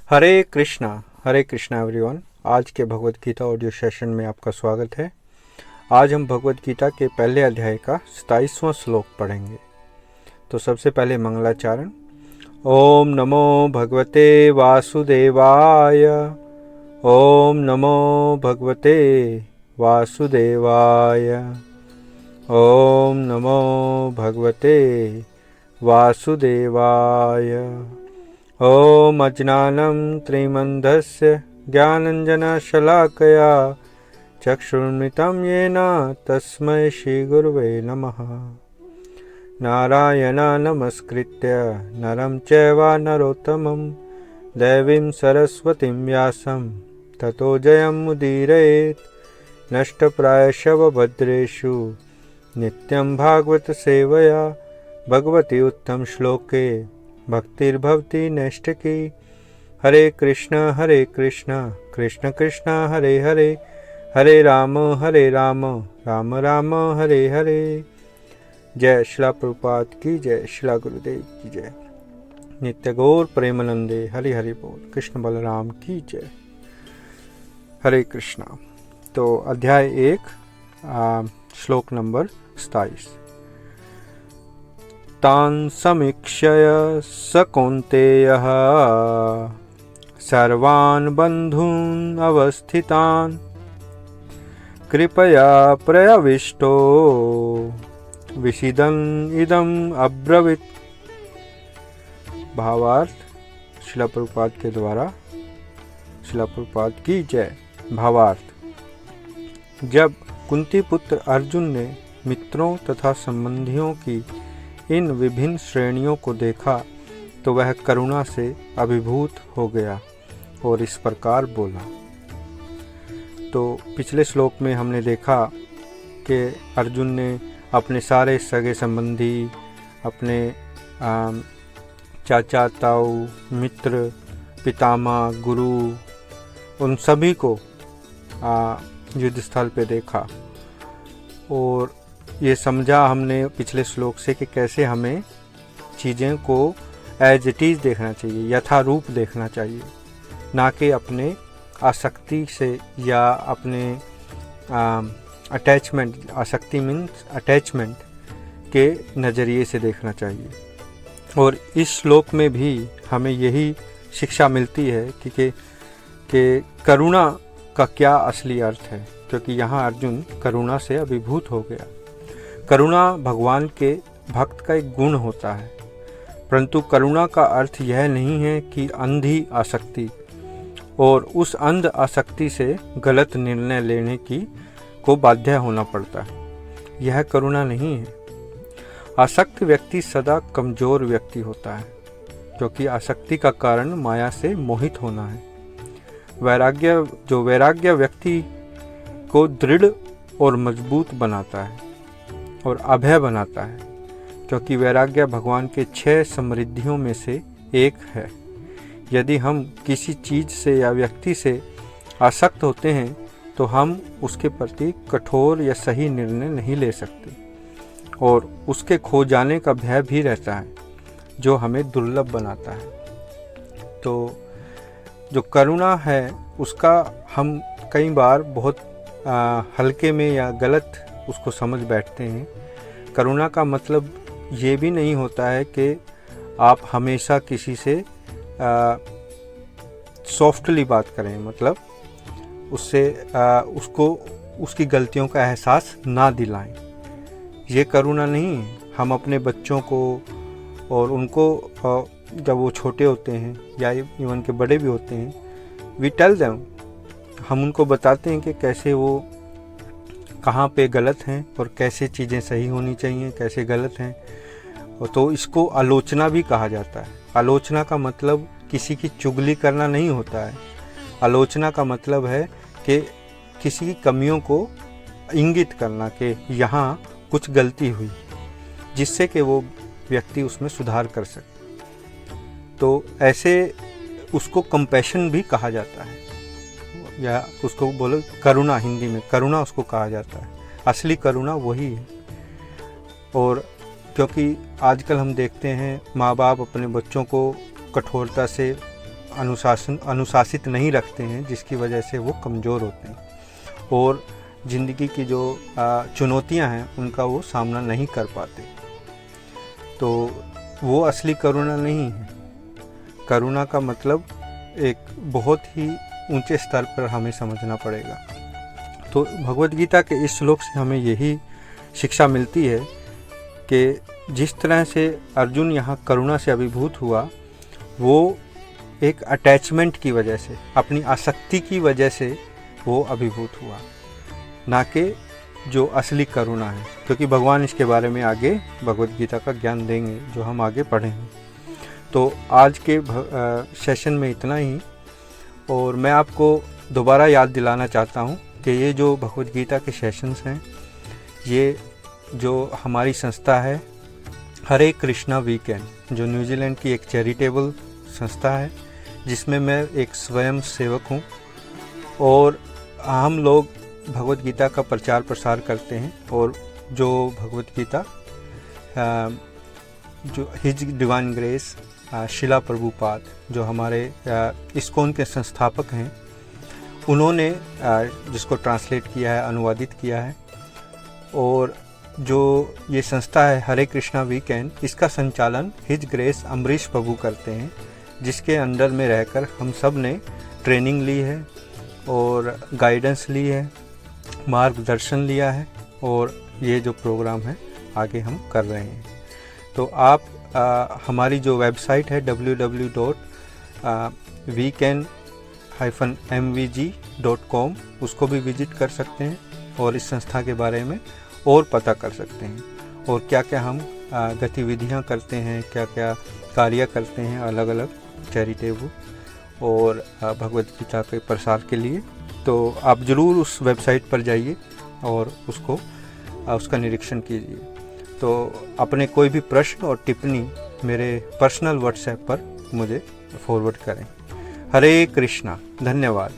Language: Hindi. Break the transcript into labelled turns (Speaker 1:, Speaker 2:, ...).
Speaker 1: हरे कृष्णा एवरीवन। आज के भगवत गीता ऑडियो सेशन में आपका स्वागत है। आज हम भगवत गीता के पहले अध्याय का 27वां श्लोक पढ़ेंगे। तो सबसे पहले मंगलाचरण। ओम नमो भगवते वासुदेवाय। ओम नमो भगवते वासुदेवाय। ओम नमो भगवते वासुदेवाय। ओम अज्ञानं त्रिमन्धस्य ज्ञानञ्जनशलाकया चक्षुरुन्मिलितं येन तस्मै श्रीगुरवे नमः। नारायणं नमस्कृत्य नरं चैव नरोत्तमं देवीं सरस्वतीं व्यासं ततो जयमुदीरयेत्। नष्टप्रायशः भद्रेषु नित्यं भागवत सेवया भगवती उत्तम श्लोके भक्तिर्भवति नैष्ठिकी। हरे कृष्ण कृष्ण कृष्ण हरे हरे, हरे राम राम राम हरे हरे। जय श्रील प्रभुपाद की जय, श्रील गुरुदेव की जय। नित्य गौर प्रेमानंदे हरि हरि बोल। कृष्ण बलराम की जय। हरे कृष्णा। तो अध्याय 1 श्लोक नंबर 27। तान् समीक्षय स कौन्तेयः सर्वान् बन्धून् अवस्थितान् कृपया प्रविष्टो विषीदन् इदम् अब्रवीत्। भावार्थ श्रील प्रभुपाद के द्वारा। श्रील प्रभुपाद की जय। भावार्थ। जब कुंती पुत्र अर्जुन ने मित्रों तथा संबंधियों की इन विभिन्न श्रेणियों को देखा तो वह करुणा से अभिभूत हो गया और इस प्रकार बोला। तो पिछले श्लोक में हमने देखा कि अर्जुन ने अपने सारे सगे संबंधी, अपने चाचा ताऊ, मित्र, पितामह, गुरु, उन सभी को युद्ध स्थल पे देखा और ये समझा हमने पिछले श्लोक से कि कैसे हमें चीज़ें को एज इट इज़ देखना चाहिए, यथारूप देखना चाहिए, ना कि अपने आसक्ति से या अपने अटैचमेंट, आसक्ति मीन्स अटैचमेंट के नज़रिए से देखना चाहिए। और इस श्लोक में भी हमें यही शिक्षा मिलती है कि करुणा का क्या असली अर्थ है, क्योंकि यहाँ अर्जुन करुणा से अभिभूत हो गया। करुणा भगवान के भक्त का एक गुण होता है, परंतु करुणा का अर्थ यह नहीं है कि अंधी आसक्ति और उस अंध आसक्ति से गलत निर्णय लेने को बाध्य होना पड़ता है। यह करुणा नहीं है। आसक्त व्यक्ति सदा कमज़ोर व्यक्ति होता है, क्योंकि आसक्ति का कारण माया से मोहित होना है। वैराग्य व्यक्ति को दृढ़ और मजबूत बनाता है और अभय बनाता है, क्योंकि वैराग्य भगवान के 6 समृद्धियों में से एक है। यदि हम किसी चीज़ से या व्यक्ति से आसक्त होते हैं तो हम उसके प्रति कठोर या सही निर्णय नहीं ले सकते और उसके खो जाने का भय भी रहता है, जो हमें दुर्लभ बनाता है। तो जो करुणा है उसका हम कई बार बहुत हल्के में या गलत उसको समझ बैठते हैं। करुणा का मतलब ये भी नहीं होता है कि आप हमेशा किसी से सॉफ्टली बात करें, मतलब उससे उसको उसकी गलतियों का एहसास ना दिलाएं। ये करुणा नहीं है। हम अपने बच्चों को और उनको जब वो छोटे होते हैं या इवन के बड़े भी होते हैं, वी टेल देम, हम उनको बताते हैं कि कैसे वो कहाँ पे गलत हैं और कैसे चीज़ें सही होनी चाहिए, कैसे गलत हैं। तो इसको आलोचना भी कहा जाता है। आलोचना का मतलब किसी की चुगली करना नहीं होता है। आलोचना का मतलब है कि किसी की कमियों को इंगित करना कि यहाँ कुछ गलती हुई, जिससे कि वो व्यक्ति उसमें सुधार कर सके। तो ऐसे उसको कंपैशन भी कहा जाता है, या उसको बोलो करुणा, हिंदी में करुणा उसको कहा जाता है। असली करुणा वही है। और क्योंकि आजकल हम देखते हैं माँ बाप अपने बच्चों को कठोरता से अनुशासित नहीं रखते हैं, जिसकी वजह से वो कमज़ोर होते हैं और ज़िंदगी की जो चुनौतियां हैं उनका वो सामना नहीं कर पाते। तो वो असली करुणा नहीं है। करुणा का मतलब एक बहुत ही ऊंचे स्तर पर हमें समझना पड़ेगा। तो भगवद गीता के इस श्लोक से हमें यही शिक्षा मिलती है कि जिस तरह से अर्जुन यहाँ करुणा से अभिभूत हुआ, वो एक अटैचमेंट की वजह से, अपनी आसक्ति की वजह से वो अभिभूत हुआ, ना कि जो असली करुणा है। क्योंकि भगवान इसके बारे में आगे भगवद गीता का ज्ञान देंगे जो हम आगे पढ़ेंगे। तो आज के सेशन में इतना ही, और मैं आपको दोबारा याद दिलाना चाहता हूँ कि ये जो भगवद गीता के सेशंस हैं, ये जो हमारी संस्था है हरे कृष्णा वीकेंड, जो न्यूजीलैंड की एक चैरिटेबल संस्था है, जिसमें मैं एक स्वयं सेवक हूँ, और हम लोग भगवद गीता का प्रचार प्रसार करते हैं। और जो भगवद गीता जो हिज डिवाइन ग्रेस शिला प्रभुपाद, जो हमारे इस्कॉन के संस्थापक हैं, उन्होंने जिसको ट्रांसलेट किया है, अनुवादित किया है। और जो ये संस्था है हरे कृष्णा वीकेंड, इसका संचालन हिज ग्रेस अमरीश प्रभु करते हैं, जिसके अंडर में रहकर हम सब ने ट्रेनिंग ली है और गाइडेंस ली है, मार्गदर्शन लिया है, और ये जो प्रोग्राम है आगे हम कर रहे हैं। तो आप हमारी जो वेबसाइट है www.weekend-mvg.com, उसको भी विजिट कर सकते हैं और इस संस्था के बारे में और पता कर सकते हैं, और क्या क्या हम गतिविधियां करते हैं, क्या क्या कार्य करते हैं अलग अलग चैरिटेबल और भगवद गीता के प्रसार के लिए। तो आप ज़रूर उस वेबसाइट पर जाइए और उसका निरीक्षण कीजिए। तो अपने कोई भी प्रश्न और टिप्पणी मेरे पर्सनल व्हाट्सएप पर मुझे फॉरवर्ड करें। हरे कृष्णा। धन्यवाद।